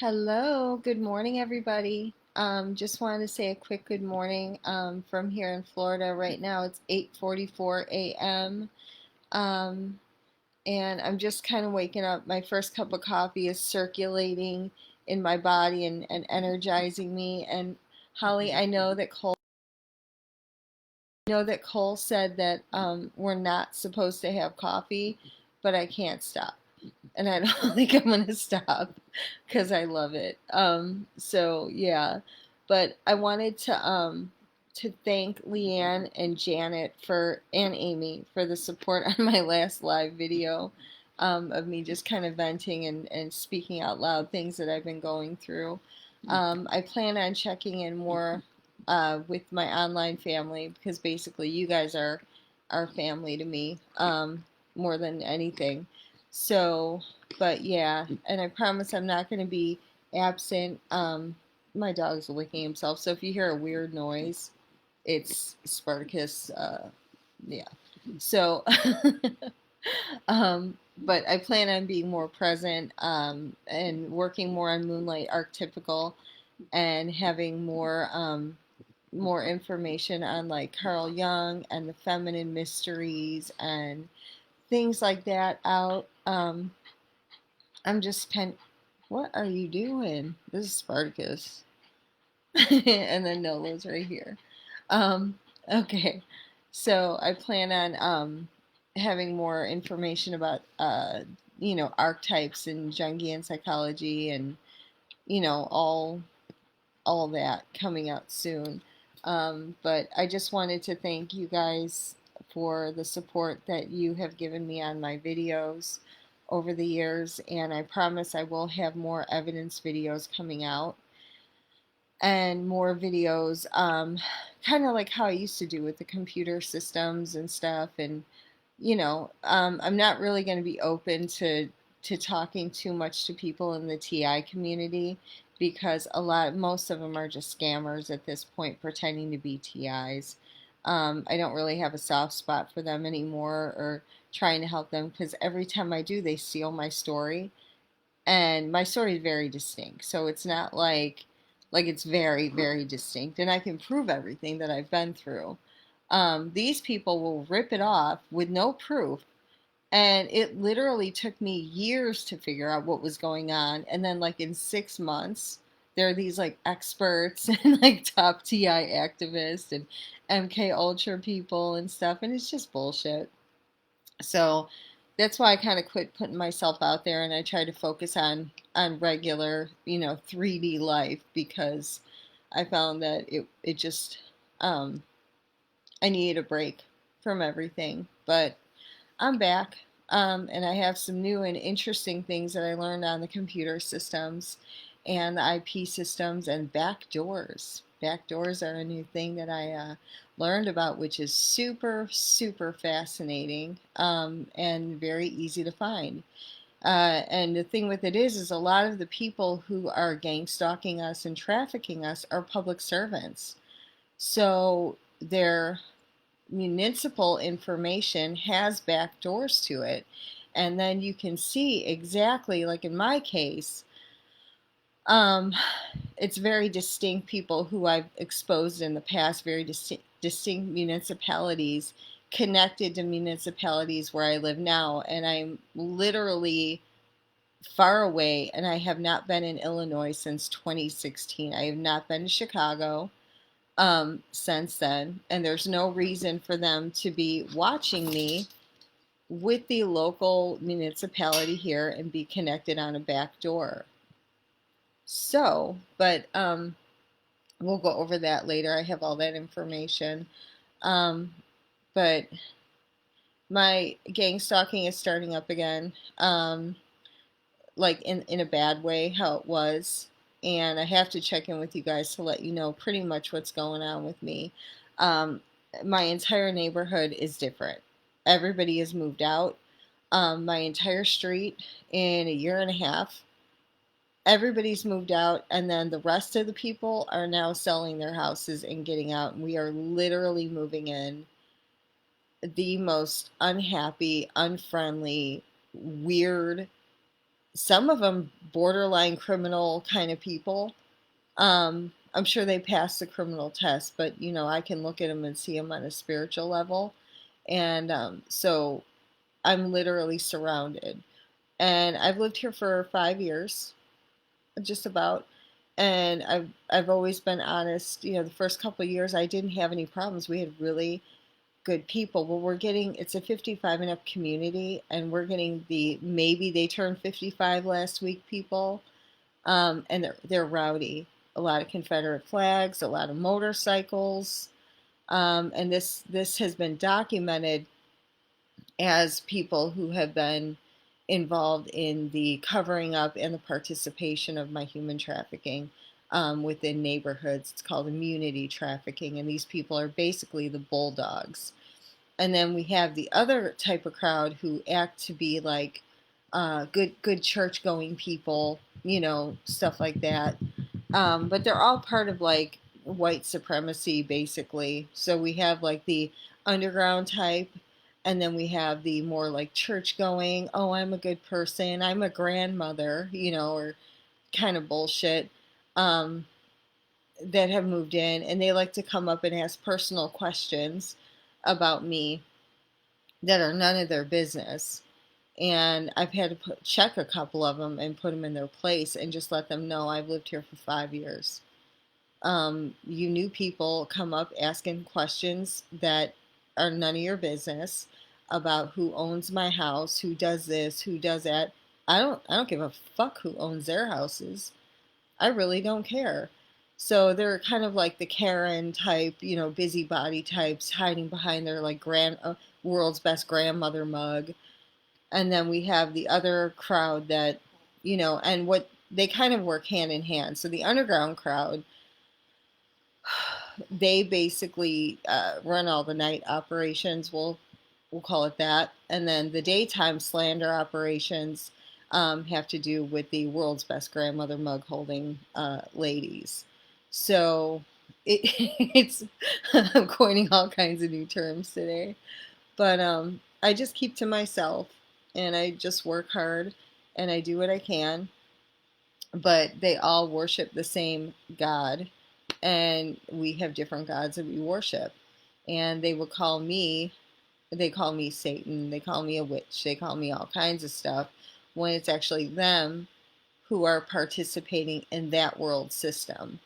Hello, good morning, everybody. Just wanted to say a quick good morning from here in Florida. Right now it's 8:44 a.m. Um, and I'm just kind of waking up. My first cup of coffee is circulating in my body and energizing me. And Holly, I know that Cole said that we're not supposed to have coffee, but I can't stop. And I don't think I'm gonna stop because I love it. So yeah, but I wanted to thank Leanne and Janet for and Amy for the support on my last live video of me just kind of venting and speaking out loud things that I've been going through. I plan on checking in more with my online family because basically you guys are family to me more than anything. So, but yeah, and I promise I'm not going to be absent. My dog's licking himself, so if you hear a weird noise, it's Spartacus. Yeah. So, but I plan on being more present and working more on Moonlight Archetypical and having more information on like Carl Jung and the feminine mysteries and things like that out. I'm just pen. What are you doing? This is Spartacus, and then Nola's right here. Um, okay, so I plan on having more information about archetypes and Jungian psychology and all that coming out soon. But I just wanted to thank you guys for the support that you have given me on my videos over the years, and I promise I will have more evidence videos coming out and more videos, kind of like how I used to do with the computer systems and stuff. And I'm not really going to be open to talking too much to people in the TI community because most of them are just scammers at this point, pretending to be TIs. I don't really have a soft spot for them anymore or trying to help them because every time I do, they steal my story, and my story is very distinct. So it's not like it's very very distinct, and I can prove everything that I've been through. These people will rip it off with no proof, and it literally took me years to figure out what was going on. And then, like, in 6 months, there are these like experts and like top TI activists and MK Ultra people and stuff, and it's just bullshit. So that's why I kind of quit putting myself out there and I try to focus on regular, 3D life because I found that it just I needed a break from everything. But I'm back. And I have some new and interesting things that I learned on the computer systems and the IP systems and backdoors. Backdoors are a new thing that I learned about, which is super, super fascinating and very easy to find. And the thing with it is a lot of the people who are gang stalking us and trafficking us are public servants. So their municipal information has back doors to it. And then you can see exactly, like in my case, um, it's very distinct people who I've exposed in the past, very distinct municipalities connected to municipalities where I live now. And I'm literally far away, and I have not been in Illinois since 2016. I have not been to Chicago since then, and there's no reason for them to be watching me with the local municipality here and be connected on a back door. So, but we'll go over that later. I have all that information. Um, but my gang stalking is starting up again, like in a bad way, how it was. And I have to check in with you guys to let you know pretty much what's going on with me. Um, my entire neighborhood is different. Everybody has moved out. My entire street in a year and a half, everybody's moved out, and then the rest of the people are now selling their houses and getting out. And we are literally moving in the most unhappy, unfriendly, weird some of them borderline criminal kind of people. I'm sure they passed the criminal test, but I can look at them and see them on a spiritual level. And so I'm literally surrounded. And I've lived here for 5 years, just about. And I've always been honest. The first couple of years I didn't have any problems. We had really good people. Well, it's a 55 and up community, and we're getting the maybe they turned 55 last week people, and they're rowdy. A lot of Confederate flags, a lot of motorcycles, and this has been documented as people who have been involved in the covering up and the participation of my human trafficking within neighborhoods. It's called immunity trafficking, and these people are basically the bulldogs. And then we have the other type of crowd who act to be like good church going people, stuff like that. But they're all part of like white supremacy, basically. So we have like the underground type, and then we have the more like church going, oh, I'm a good person, I'm a grandmother, or kind of bullshit, um, that have moved in, and they like to come up and ask personal questions about me that are none of their business. And I've had to check a couple of them and put them in their place and just let them know I've lived here for 5 years. You new people come up asking questions that are none of your business about who owns my house, who does this, who does that. I don't give a fuck who owns their houses. I really don't care. So they're kind of like the Karen type, busybody types hiding behind their like world's best grandmother mug. And then we have the other crowd that, and what they kind of work hand in hand. So the underground crowd, they basically run all the night operations. We'll call it that. And then the daytime slander operations have to do with the world's best grandmother mug holding ladies. So it's I'm coining all kinds of new terms today, but I just keep to myself, and I just work hard, and I do what I can. But they all worship the same God, and we have different gods that we worship. And they call me Satan, they call me a witch, they call me all kinds of stuff, when it's actually them who are participating in that world system.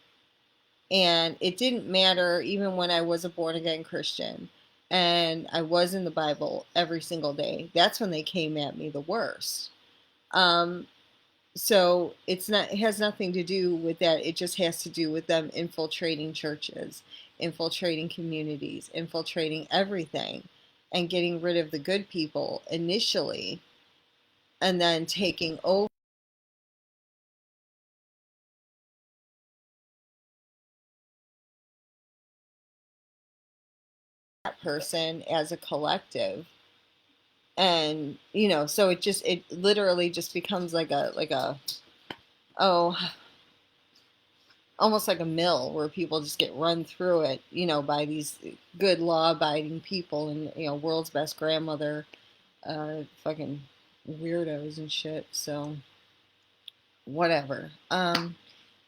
And it didn't matter even when I was a born again Christian and I was in the Bible every single day. That's when they came at me the worst. Um, so it has nothing to do with that. It just has to do with them infiltrating churches, infiltrating communities, infiltrating everything, and getting rid of the good people initially, and then taking over that person as a collective. And so it literally just becomes like a oh, almost like a mill where people just get run through it, by these good law abiding people, and world's best grandmother fucking weirdos and shit. So whatever.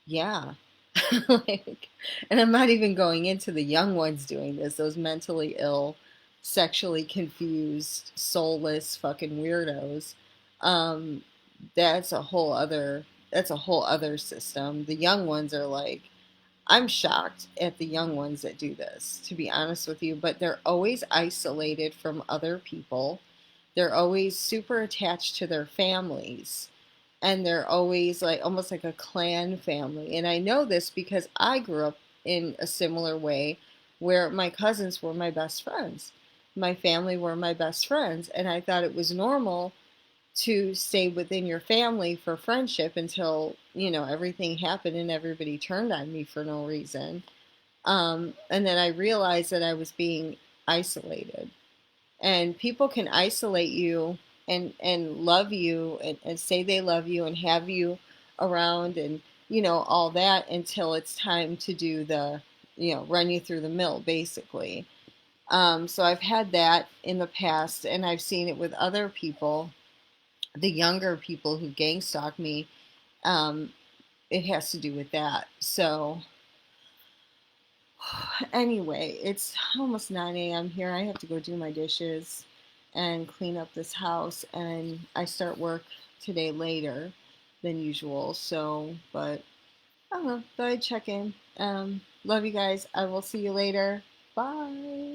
Yeah. Like, and I'm not even going into the young ones doing this, those mentally ill, sexually confused, soulless fucking weirdos. Um, that's a whole other system. The young ones are like, I'm shocked at the young ones that do this, to be honest with you, but they're always isolated from other people. They're always super attached to their families, and they're always like almost like a clan family. And I know this because I grew up in a similar way where my cousins were my best friends. My family were my best friends, and I thought it was normal to stay within your family for friendship until, everything happened and everybody turned on me for no reason. And then I realized that I was being isolated. And people can isolate you and love you, and say they love you and have you around, and all that, until it's time to do the run you through the mill, basically. So I've had that in the past, and I've seen it with other people. the younger people who gang stalk me, um, it has to do with that. So anyway, it's almost 9 a.m. here. I have to go do my dishes and clean up this house, and I start work today later than usual. So, but I don't know. Thought I'd check in. Love you guys. I will see you later. Bye.